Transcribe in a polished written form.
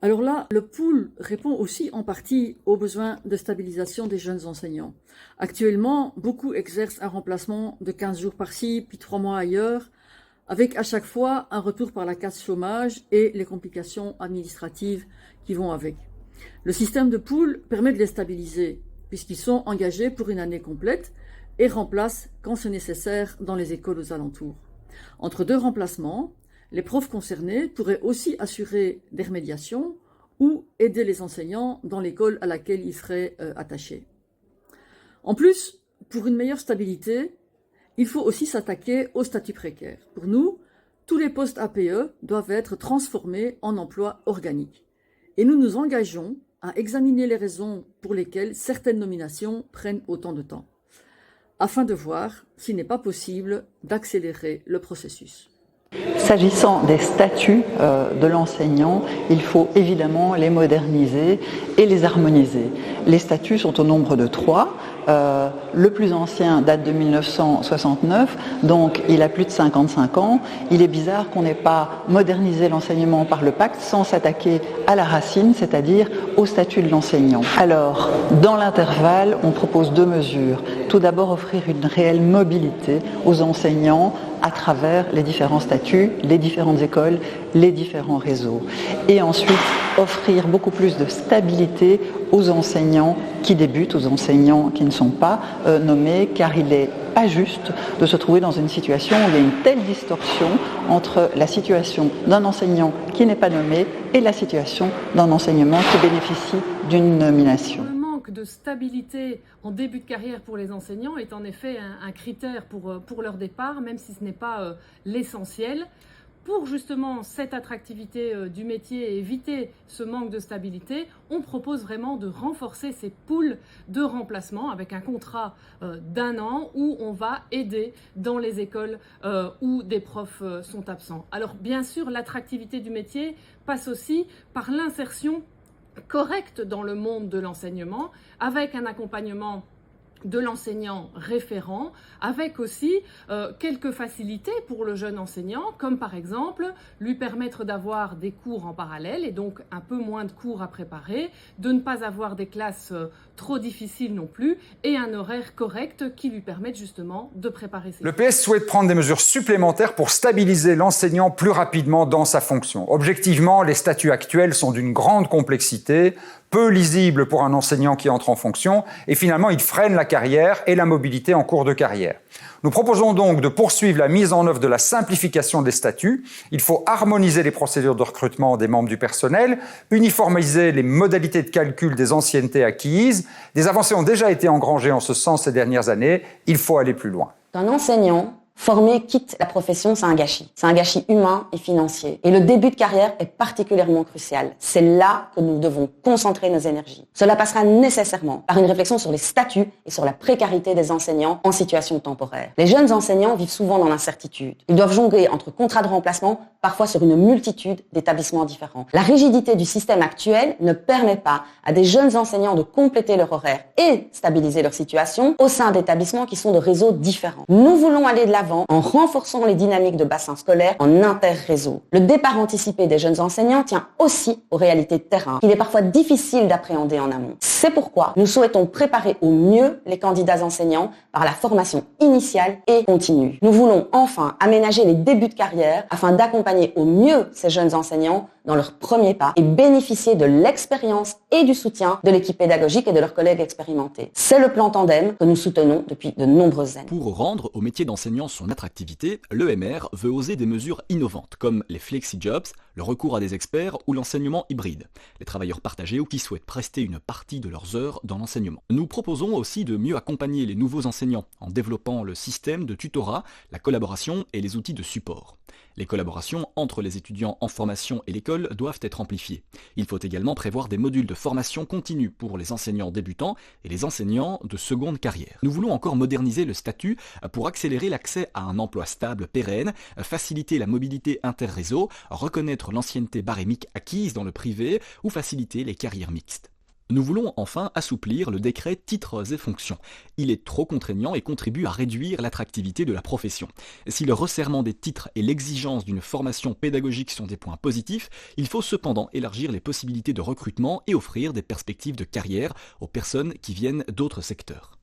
Alors là, le pool répond aussi en partie aux besoins de stabilisation des jeunes enseignants. Actuellement, beaucoup exercent un remplacement de 15 jours par-ci, puis 3 mois ailleurs, avec à chaque fois un retour par la case chômage et les complications administratives qui vont avec. Le système de pool permet de les stabiliser, puisqu'ils sont engagés pour une année complète et remplacent quand c'est nécessaire dans les écoles aux alentours. Entre deux remplacements, les profs concernés pourraient aussi assurer des remédiations ou aider les enseignants dans l'école à laquelle ils seraient attachés. En plus, pour une meilleure stabilité, il faut aussi s'attaquer au statut précaire. Pour nous, tous les postes APE doivent être transformés en emplois organiques. Et nous nous engageons à examiner les raisons pour lesquelles certaines nominations prennent autant de temps, afin de voir s'il n'est pas possible d'accélérer le processus. S'agissant des statuts de l'enseignant, il faut évidemment les moderniser et les harmoniser. Les statuts sont au nombre de 3. Le plus ancien date de 1969, donc il a plus de 55 ans. Il est bizarre qu'on n'ait pas modernisé l'enseignement par le pacte sans s'attaquer à la racine, c'est-à-dire au statut de l'enseignant. Alors, dans l'intervalle, on propose 2 mesures. Tout d'abord, offrir une réelle mobilité aux enseignants à travers les différents statuts, les différentes écoles, les différents réseaux. Et ensuite, offrir beaucoup plus de stabilité aux enseignants qui débutent, aux enseignants qui ne sont pas nommés, car il n'est pas juste de se trouver dans une situation où il y a une telle distorsion entre la situation d'un enseignant qui n'est pas nommé et la situation d'un enseignement qui bénéficie d'une nomination. De stabilité en début de carrière pour les enseignants est en effet un critère pour leur départ, même si ce n'est pas l'essentiel. Pour justement cette attractivité du métier et éviter ce manque de stabilité, on propose vraiment de renforcer ces pools de remplacement avec un contrat d'1 an où on va aider dans les écoles où des profs sont absents. Alors bien sûr, l'attractivité du métier passe aussi par l'insertion correcte dans le monde de l'enseignement, avec un accompagnement de l'enseignant référent, avec aussi quelques facilités pour le jeune enseignant, comme par exemple lui permettre d'avoir des cours en parallèle et donc un peu moins de cours à préparer, de ne pas avoir des classes trop difficiles non plus et un horaire correct qui lui permette justement de préparer ses cours. Le PS souhaite prendre des mesures supplémentaires pour stabiliser l'enseignant plus rapidement dans sa fonction. Objectivement, les statuts actuels sont d'une grande complexité, peu lisibles pour un enseignant qui entre en fonction, et finalement, ils freinent la carrière et la mobilité en cours de carrière. Nous proposons donc de poursuivre la mise en œuvre de la simplification des statuts. Il faut harmoniser les procédures de recrutement des membres du personnel, uniformiser les modalités de calcul des anciennetés acquises. Des avancées ont déjà été engrangées en ce sens ces dernières années. Il faut aller plus loin. Un enseignant formé quitte la profession, c'est un gâchis. C'est un gâchis humain et financier. Et le début de carrière est particulièrement crucial. C'est là que nous devons concentrer nos énergies. Cela passera nécessairement par une réflexion sur les statuts et sur la précarité des enseignants en situation temporaire. Les jeunes enseignants vivent souvent dans l'incertitude. Ils doivent jongler entre contrats de remplacement, parfois sur une multitude d'établissements différents. La rigidité du système actuel ne permet pas à des jeunes enseignants de compléter leur horaire et stabiliser leur situation au sein d'établissements qui sont de réseaux différents. Nous voulons aller de l'avant en renforçant les dynamiques de bassin scolaire en inter-réseau. Le départ anticipé des jeunes enseignants tient aussi aux réalités de terrain, qu'il est parfois difficile d'appréhender en amont. C'est pourquoi nous souhaitons préparer au mieux les candidats enseignants par la formation initiale et continue. Nous voulons enfin aménager les débuts de carrière afin d'accompagner au mieux ces jeunes enseignants dans leurs premiers pas et bénéficier de l'expérience et du soutien de l'équipe pédagogique et de leurs collègues expérimentés. C'est le plan Tandem que nous soutenons depuis de nombreuses années. Pour rendre au métier d'enseignant son attractivité, l'EMR veut oser des mesures innovantes comme les flexi-jobs, le recours à des experts ou l'enseignement hybride, les travailleurs partagés ou qui souhaitent prester une partie de leurs heures dans l'enseignement. Nous proposons aussi de mieux accompagner les nouveaux enseignants en développant le système de tutorat, la collaboration et les outils de support. Les collaborations entre les étudiants en formation et l'école doivent être amplifiées. Il faut également prévoir des modules de formation continue pour les enseignants débutants et les enseignants de seconde carrière. Nous voulons encore moderniser le statut pour accélérer l'accès à un emploi stable, pérenne, faciliter la mobilité interréseau, reconnaître l'ancienneté barémique acquise dans le privé ou faciliter les carrières mixtes. Nous voulons enfin assouplir le décret titres et fonctions. Il est trop contraignant et contribue à réduire l'attractivité de la profession. Si le resserrement des titres et l'exigence d'une formation pédagogique sont des points positifs, il faut cependant élargir les possibilités de recrutement et offrir des perspectives de carrière aux personnes qui viennent d'autres secteurs.